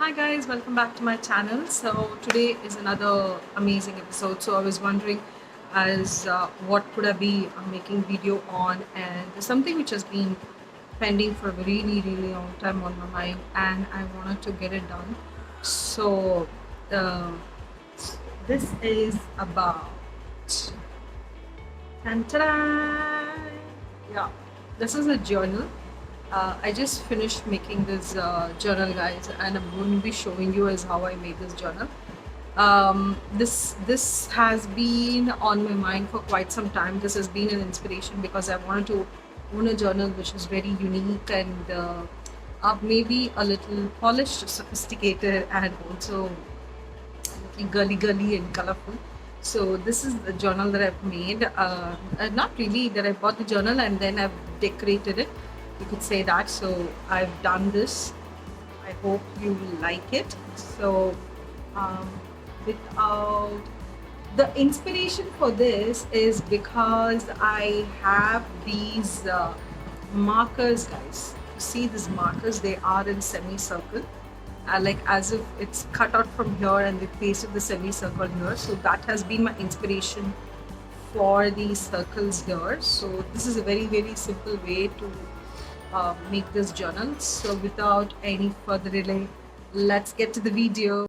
Hi guys, welcome back to my channel. So today is another amazing episode. So I was wondering as what could I be making video on, and there's something which has been pending for a really long time on my mind, and I wanted to get it done. So uh, this is about ta-da! Yeah, this is a journal. I just finished making this journal, guys, and I'm going to be showing you as how I made this journal. This has been on my mind for quite some time. This has been an inspiration because I wanted to own a journal which is very unique and maybe a little polished, sophisticated, and also girly and colorful. So this is the journal that I've made. Not really that I bought the journal and then I've decorated it. You could say that. So I've done this. I hope you like it. So um, without the inspiration for this is because I have these markers, guys. You see these markers? They are in semicircle, like as if it's cut out from here and they pasted the semicircle here. So that has been my inspiration for these circles here. So this is a very simple way to make this journal. So without any further delay, let's get to the video.